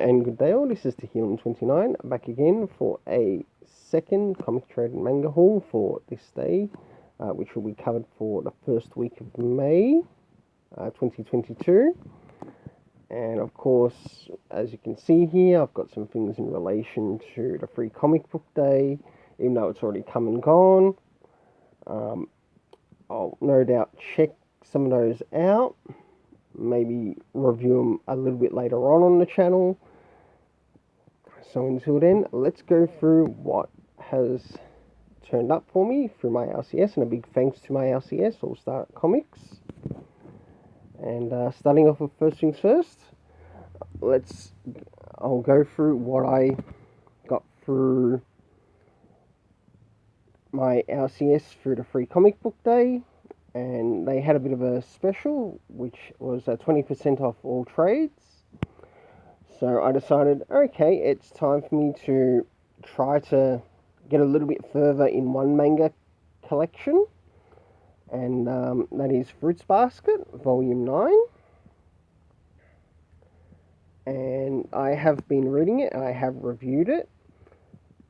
and good day all, this is Tahilum29 back again for a second comic trade and manga haul for this day, which will be covered for the first week of May 2022. And of course, as you can see here, I've got some things in relation to the free comic book day, even though it's already come and gone. I'll no doubt check some of those out, maybe review them a little bit later on the channel. So until then, let's go through what has turned up for me through my LCS, and a big thanks to my LCS, All Star Comics. And starting off with first things first, I'll go through what I got through my LCS through the free comic book day, and they had a bit of a special, which was 20% off all trades. So I decided, okay, it's time for me to try to get a little bit further in one manga collection, and that is Fruits Basket, Volume 9. And I have been reading it, and I have reviewed it,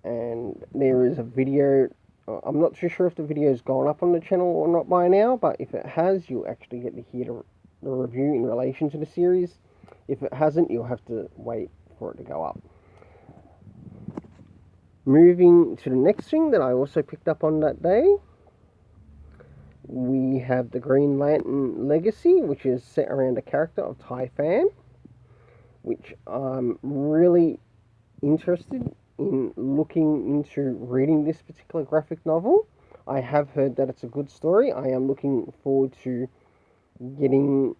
and there is a video. I'm not too sure if the video's gone up on the channel or not by now, but if it has, you'll actually get to hear the review in relation to the series. If it hasn't, you'll have to wait for it to go up. Moving to the next thing that I also picked up on that day, we have the Green Lantern Legacy, which is set around the character of Tai Fan, which I'm really interested in looking into reading this particular graphic novel. I have heard that it's a good story. I am looking forward to reading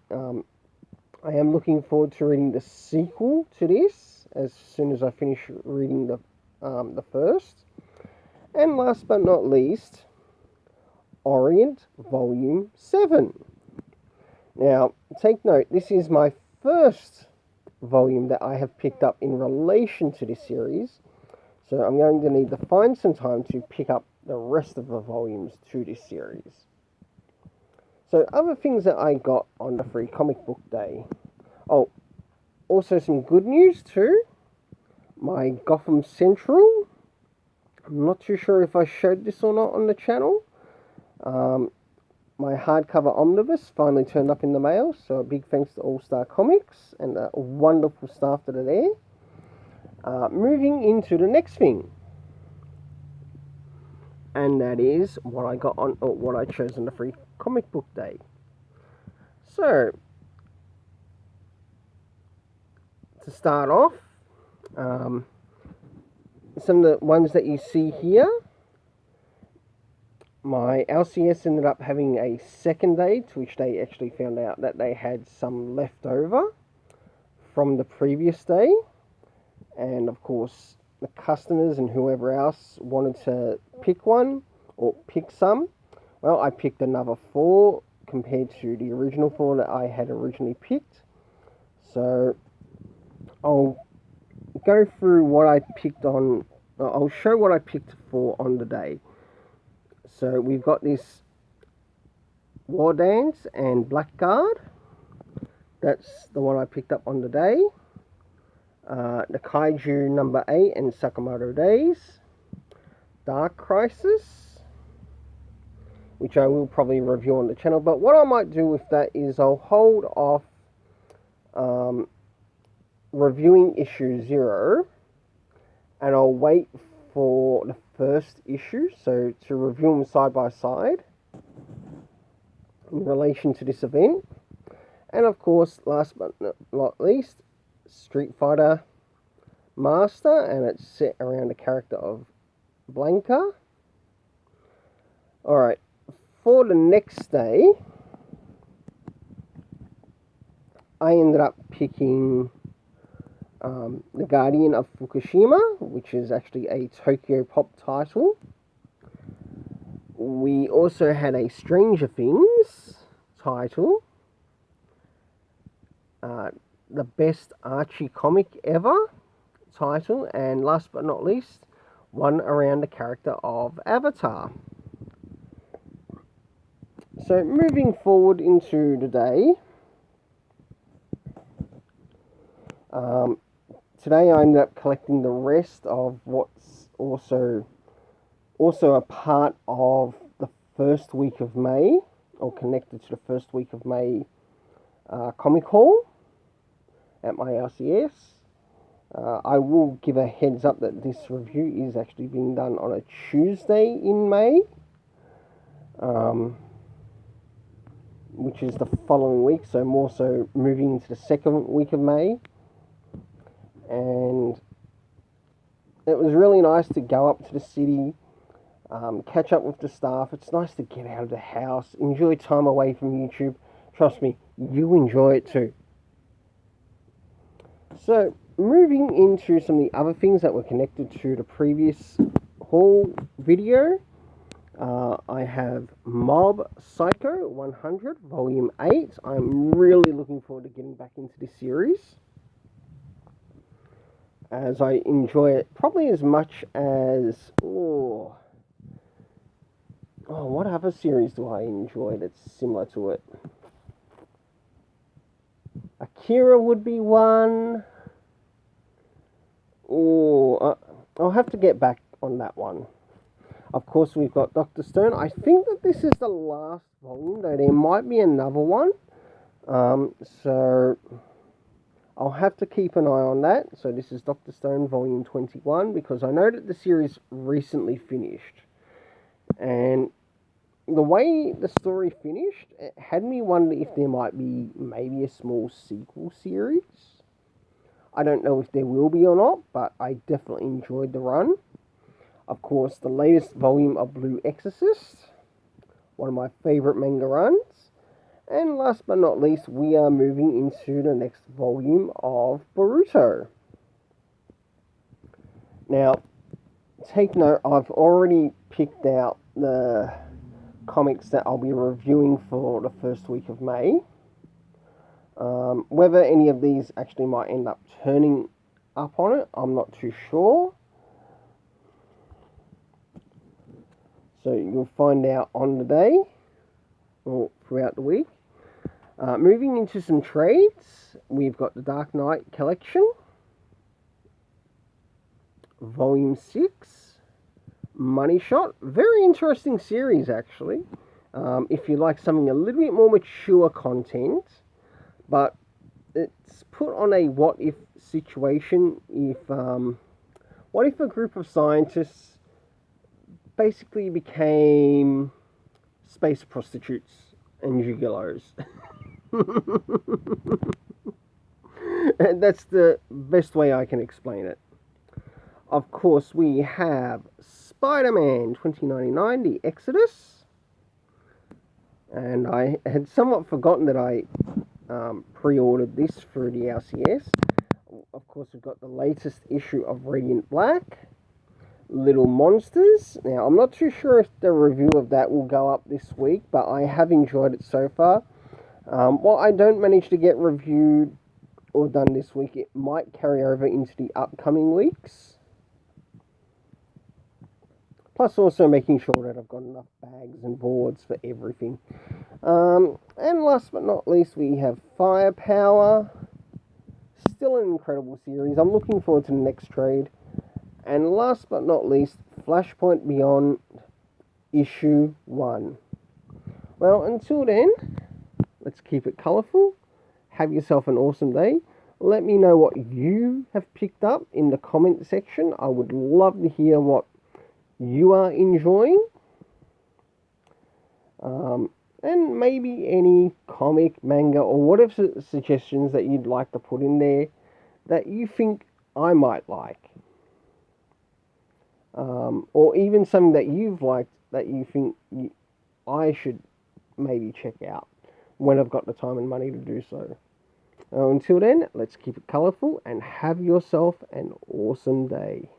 the sequel to this as soon as I finish reading the first. And last but not least, Orient Volume 7. Now, take note, this is my first volume that I have picked up in relation to this series, so I'm going to need to find some time to pick up the rest of the volumes to this series. So other things that I got on the free comic book day. Oh, also some good news too. My Gotham Central. I'm not too sure if I showed this or not on the channel. My hardcover omnibus finally turned up in the mail, so a big thanks to All Star Comics and the wonderful staff that are there. Moving into the next thing, and that is what I got on, or what I chose on the free comic book day. So, to start off, some of the ones that you see here, my LCS ended up having a second day, to which they actually found out that they had some left over from the previous day. And of course, the customers and whoever else wanted to pick one or pick some. Well, I picked another 4 compared to the original 4 that I had originally picked. So I'll go through what I picked on. I'll show what I picked for on the day. So we've got this War Dance and Blackguard. That's the one I picked up on the day. The Kaiju number 8 and Sakamoto Days. Dark Crisis, which I will probably review on the channel. But what I might do with that is I'll hold off reviewing issue 0, and I'll wait for the first issue, so to review them side by side in relation to this event. And of course, last but not least, Street Fighter Master, and it's set around the character of Blanca. Alright, for the next day, I ended up picking The Guardian of Fukushima, which is actually a Tokyo Pop title. We also had a Stranger Things title, the Best Archie Comic Ever title, and last but not least, one around the character of Avatar. So moving forward into the day, to today I ended up collecting the rest of what's also a part of the first week of May, or connected to the first week of May comic haul at my LCS. I will give a heads up that this review is actually being done on a Tuesday in May, which is the following week, so more so moving into the second week of May. And it was really nice to go up to the city, catch up with the staff. It's nice to get out of the house, enjoy time away from YouTube. Trust me, you enjoy it too. So, moving into some of the other things that were connected to the previous haul video, I have Mob Psycho 100 Volume 8. I'm really looking forward to getting back into this series, as I enjoy it probably as much as... what other series do I enjoy that's similar to it? Akira would be one. I'll have to get back on that one. Of course, we've got Dr. Stone. I think that this is the last volume, though there might be another one. So I'll have to keep an eye on that. So this is Dr. Stone Volume 21, because I know that the series recently finished. And the way the story finished, it had me wonder if there might be maybe a small sequel series. I don't know if there will be or not, but I definitely enjoyed the run. Of course, the latest volume of Blue Exorcist, one of my favourite manga runs. And last but not least, we are moving into the next volume of Boruto. Now, take note, I've already picked out the comics that I'll be reviewing for the first week of May. Whether any of these actually might end up turning up on it, I'm not too sure. So you'll find out on the day, or throughout the week. Moving into some trades, we've got the Dark Knight Collection, Volume 6, Money Shot. Very interesting series, actually. If you like something a little bit more mature content, but it's put on a what-if situation. What if a group of scientists basically became space prostitutes and gigolos? And that's the best way I can explain it. Of course, we have Spider-Man 2099, The Exodus. And I had somewhat forgotten that I pre-ordered this through the LCS. Of course, we've got the latest issue of Radiant Black, Little Monsters. Now, I'm not too sure if the review of that will go up this week, but I have enjoyed it so far. While I don't manage to get reviewed or done this week, it might carry over into the upcoming weeks. Plus also making sure that I've got enough bags and boards for everything. And last but not least, we have Firepower. Still an incredible series. I'm looking forward to the next trade. And last but not least, Flashpoint Beyond Issue 1. Well, until then, let's keep it colourful. Have yourself an awesome day. Let me know what you have picked up in the comment section. I would love to hear what you are enjoying. And maybe any comic, manga, or whatever suggestions that you'd like to put in there that you think I might like. Or even something that you've liked that you think I should maybe check out when I've got the time and money to do so. Until then, let's keep it colourful and have yourself an awesome day.